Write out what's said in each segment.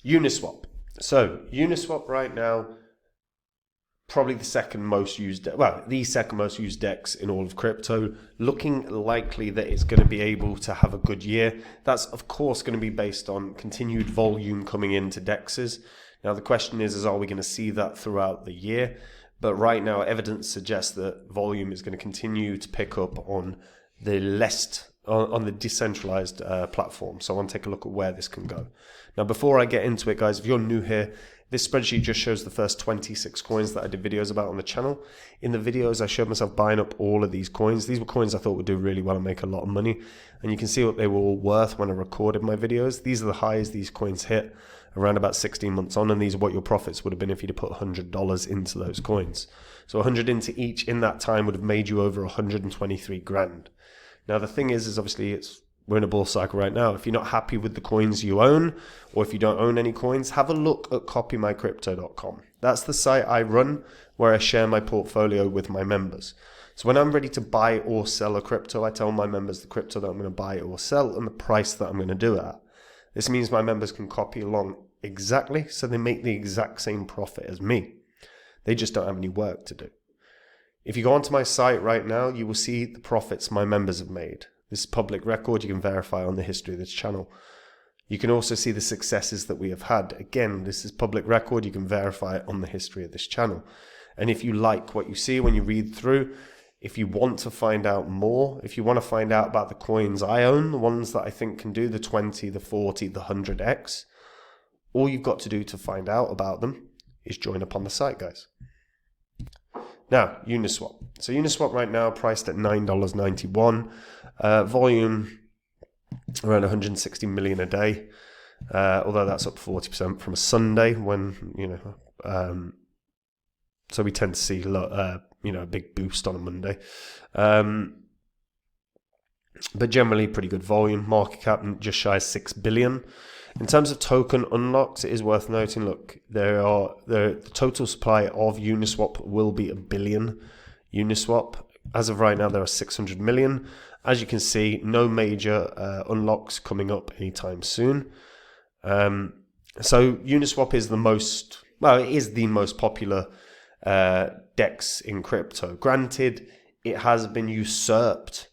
Uniswap. So Uniswap right now, probably the second most used DEX in all of crypto, looking likely that it's going to be able to have a good year. That's of course going to be based on continued volume coming into DEXs. Now the question is are we going to see that throughout the year? But right now evidence suggests that volume is going to continue to pick up on the decentralized platform. So I want to take a look at where this can go. Now before I get into it, guys, if you're new here, this spreadsheet just shows the first 26 coins that I did videos about on the channel. In the videos, I showed myself buying up all of these coins. These were coins I thought would do really well and make a lot of money. And you can see what they were all worth when I recorded my videos. These are the highs these coins hit around about 16 months on. And these are what your profits would have been if you'd put $100 into those coins. So 100 into each in that time would have made you over 123 grand. Now, the thing is obviously we're in a bull cycle right now. If you're not happy with the coins you own, or if you don't own any coins, have a look at copymycrypto.com. That's the site I run where I share my portfolio with my members. So when I'm ready to buy or sell a crypto, I tell my members the crypto that I'm going to buy or sell and the price that I'm going to do it at. This means my members can copy along exactly, so they make the exact same profit as me. They just don't have any work to do. If you go onto my site right now, you will see the profits my members have made. This is public record. You can verify on the history of this channel. You can also see the successes that we have had. Again, this is public record. You can verify it on the history of this channel. And if you like what you see when you read through, if you want to find out more, if you want to find out about the coins I own, the ones that I think can do the 20, the 40, the 100x, all you've got to do to find out about them is join up on the site, guys. Now, Uniswap. So Uniswap right now priced at $9.91. Volume around 160 million a day. Although that's up 40% from a Sunday when, so we tend to see, a big boost on a Monday. But generally pretty good volume. Market cap just shy of 6 billion. In terms of token unlocks, it is worth noting, look, the total supply of Uniswap will be 1 billion Uniswap. As of right now, there are 600 million. As you can see, no major unlocks coming up anytime soon. So Uniswap is the most popular DEX in crypto. Granted, it has been usurped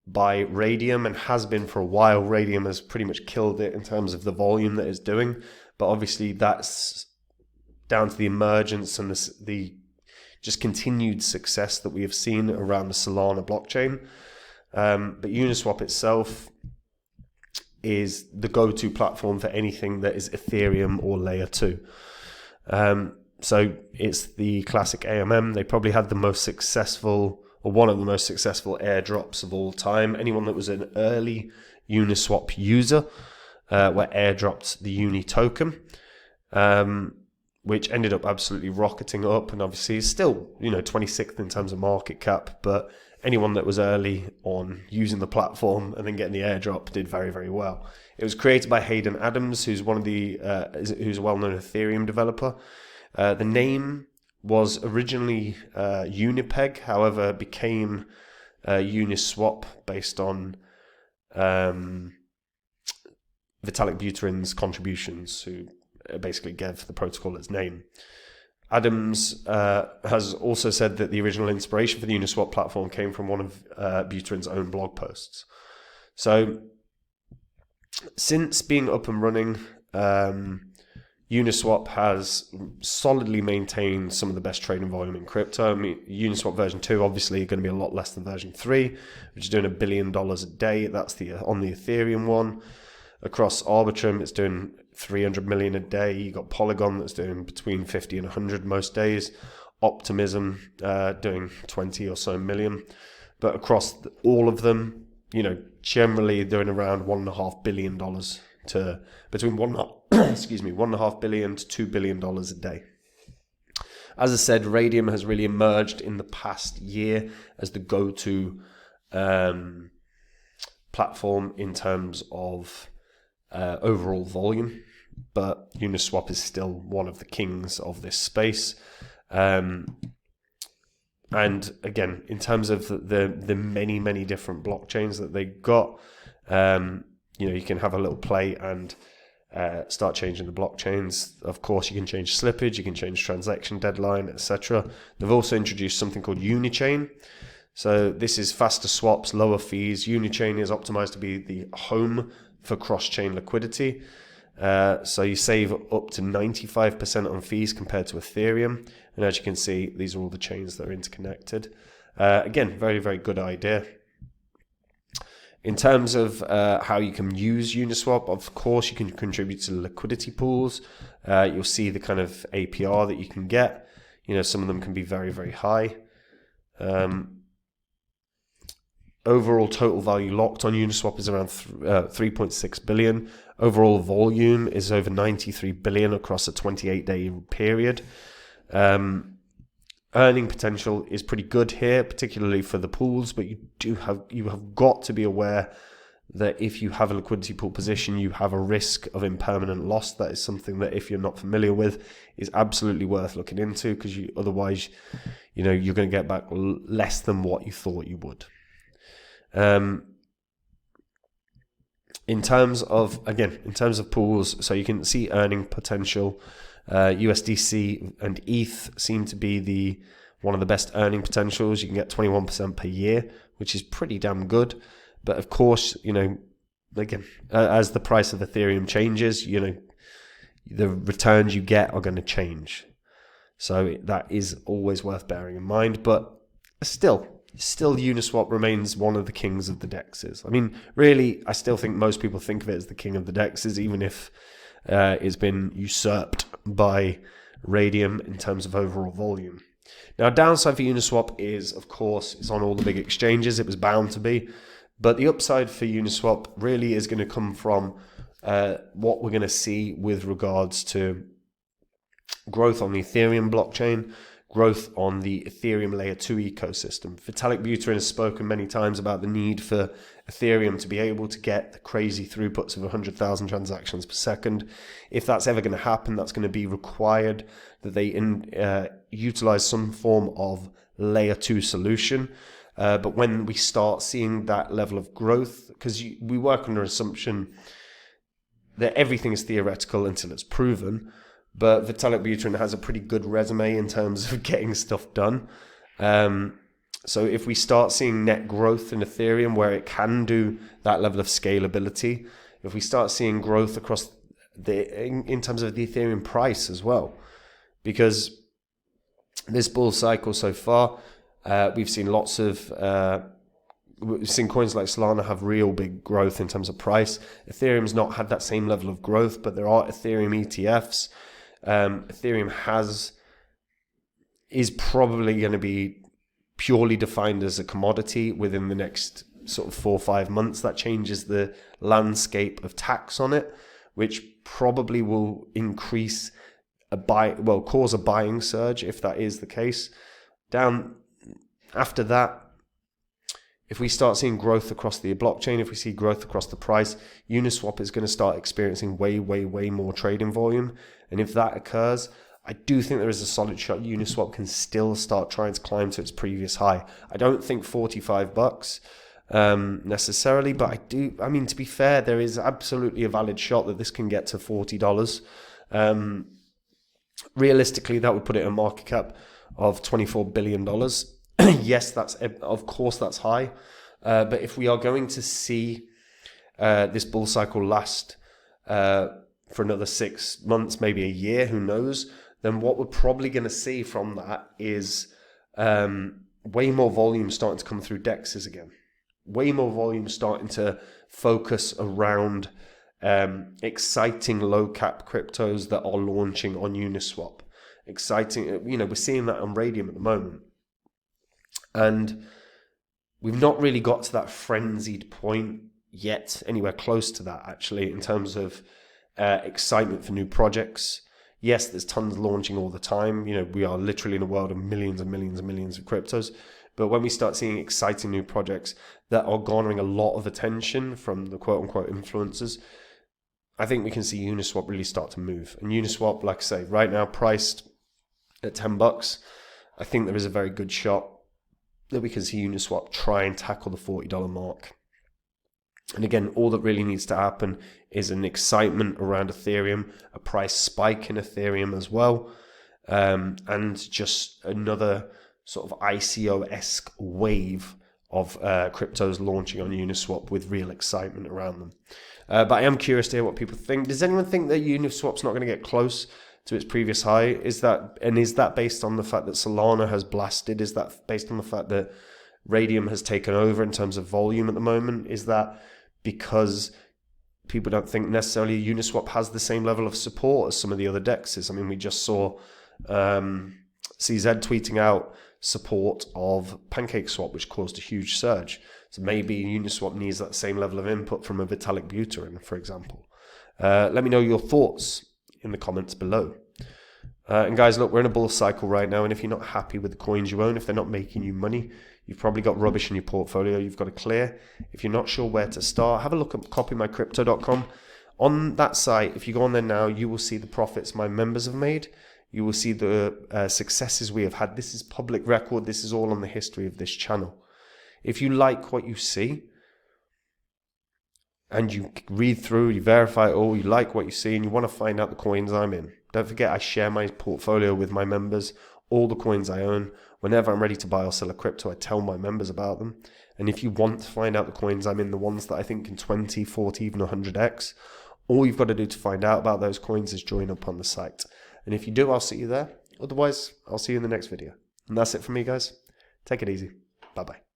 by Radium and has been for a while. Radium has pretty much killed it in terms of the volume that it's doing, but obviously that's down to the emergence and the just continued success that we have seen around the Solana blockchain. But Uniswap itself is the go-to platform for anything that is Ethereum or layer 2. So it's the classic AMM. They probably had the most successful, or one of the most successful airdrops of all time. Anyone that was an early Uniswap user were airdropped the UNI token, which ended up absolutely rocketing up, and obviously is still 26th in terms of market cap. But anyone that was early on using the platform and then getting the airdrop did very, very well. It was created by Hayden Adams, who's who's a well-known Ethereum developer. The name was originally Unipeg, however, became Uniswap based on Vitalik Buterin's contributions, who basically gave the protocol its name. Adams has also said that the original inspiration for the Uniswap platform came from one of Buterin's own blog posts. So, since being up and running, Uniswap has solidly maintained some of the best trading volume in crypto. I mean, Uniswap version 2 obviously going to be a lot less than version 3, which is doing $1 billion a day. That's on the Ethereum one. Across Arbitrum, it's doing 300 million a day. You got Polygon that's doing between 50 and 100 most days. Optimism doing 20 or so million. But across all of them, generally doing around $1.5 billion to between $1.5 billion to $2 billion a day. As I said, Radium has really emerged in the past year as the go-to platform in terms of overall volume, but Uniswap is still one of the kings of this space. And again, in terms of the many, many different blockchains that they got, you can have a little play and start changing the blockchains. Of course, you can change slippage, you can change transaction deadline, etc. They've also introduced something called Unichain. So this is faster swaps, lower fees. Unichain is optimized to be the home for cross-chain liquidity. So you save up to 95% on fees compared to Ethereum. And as you can see, these are all the chains that are interconnected. Again, very, very good idea. In terms of how you can use Uniswap, of course, you can contribute to liquidity pools. You'll see the kind of APR that you can get. You know, some of them can be very, very high. Overall total value locked on Uniswap is around 3.6 billion. Overall volume is over 93 billion across a 28-day period. Earning potential is pretty good here, particularly for the pools, but you have got to be aware that if you have a liquidity pool position, you have a risk of impermanent loss. That is something that, if you're not familiar with, is absolutely worth looking into, because otherwise, you know, you're going to get back less than what you thought you would. In terms of pools, so you can see earning potential. USDC and ETH seem to be one of the best earning potentials. You can get 21% per year, which is pretty damn good. But of course, you know, again, as the price of Ethereum changes, you know, the returns you get are going to change. So that is always worth bearing in mind. But still Uniswap remains one of the kings of the dexes. I mean, really, I still think most people think of it as the king of the dexes, even if it's been usurped by Radium in terms of overall volume. Now, downside for Uniswap is, of course, it's on all the big exchanges. It was bound to be. But the upside for Uniswap really is going to come from what we're going to see with regards to growth on the Ethereum blockchain, growth on the Ethereum layer 2 ecosystem. Vitalik Buterin has spoken many times about the need for Ethereum to be able to get the crazy throughputs of 100,000 transactions per second. If that's ever going to happen, that's going to be required that they utilize some form of layer 2 solution. But when we start seeing that level of growth, because we work under assumption that everything is theoretical until it's proven, but Vitalik Buterin has a pretty good resume in terms of getting stuff done. So if we start seeing net growth in Ethereum where it can do that level of scalability, if we start seeing growth across in terms of the Ethereum price as well, because this bull cycle so far, we've seen lots of we've seen coins like Solana have real big growth in terms of price. Ethereum's not had that same level of growth, but there are Ethereum ETFs. Ethereum is probably going to be purely defined as a commodity within the next sort of 4 or 5 months. That changes the landscape of tax on it, which probably will increase cause a buying surge if that is the case. Down after that, if we start seeing growth across the blockchain, if we see growth across the price, Uniswap is going to start experiencing way more trading volume. And if that occurs, I do think there is a solid shot Uniswap can still start trying to climb to its previous high. I don't think $45 necessarily, but to be fair, there is absolutely a valid shot that this can get to $40. Realistically, that would put it in a market cap of $24 billion. Yes, of course that's high. But if we are going to see this bull cycle last for another 6 months, maybe a year, who knows, then what we're probably going to see from that is way more volume starting to come through DEXs again. Way more volume starting to focus around exciting low cap cryptos that are launching on Uniswap. Exciting, we're seeing that on Radium at the moment. And we've not really got to that frenzied point yet, anywhere close to that actually, in terms of excitement for new projects. Yes, there's tons launching all the time. We are literally in a world of millions and millions and millions of cryptos. But when we start seeing exciting new projects that are garnering a lot of attention from the quote-unquote influencers, I think we can see Uniswap really start to move. And Uniswap, like I say, right now priced at $10, I think there is a very good shot that we can see Uniswap try and tackle the $40 mark. And again, all that really needs to happen is an excitement around Ethereum, a price spike in Ethereum as well, and just another sort of ICO-esque wave of cryptos launching on Uniswap with real excitement around them. But I am curious to hear what people think. Does anyone think that Uniswap's not going to get close to its previous high? Is that based on the fact that Solana has blasted? Is that based on the fact that Radium has taken over in terms of volume at the moment? Is that because people don't think necessarily Uniswap has the same level of support as some of the other dexes? I mean, we just saw CZ tweeting out support of PancakeSwap, which caused a huge surge. So maybe Uniswap needs that same level of input from a Vitalik Buterin, for example. Let me know your thoughts in the comments below. And guys, look, we're in a bull cycle right now, and if you're not happy with the coins you own, if they're not making you money, you've probably got rubbish in your portfolio you've got to clear. If you're not sure where to start, have a look at copymycrypto.com. On that site, if you go on there now, you will see the profits my members have made. You will see the successes we have had. This is public record. This is all on the history of this channel. If you like what you see, and you read through, you verify it all, you like what you see, and you want to find out the coins I'm in, don't forget I share my portfolio with my members, all the coins I own. Whenever I'm ready to buy or sell a crypto, I tell my members about them. And if you want to find out the coins I'm in, the ones that I think can 20, 40, even 100x, all you've got to do to find out about those coins is join up on the site. And if you do, I'll see you there. Otherwise, I'll see you in the next video. And that's it from me, guys. Take it easy. Bye-bye.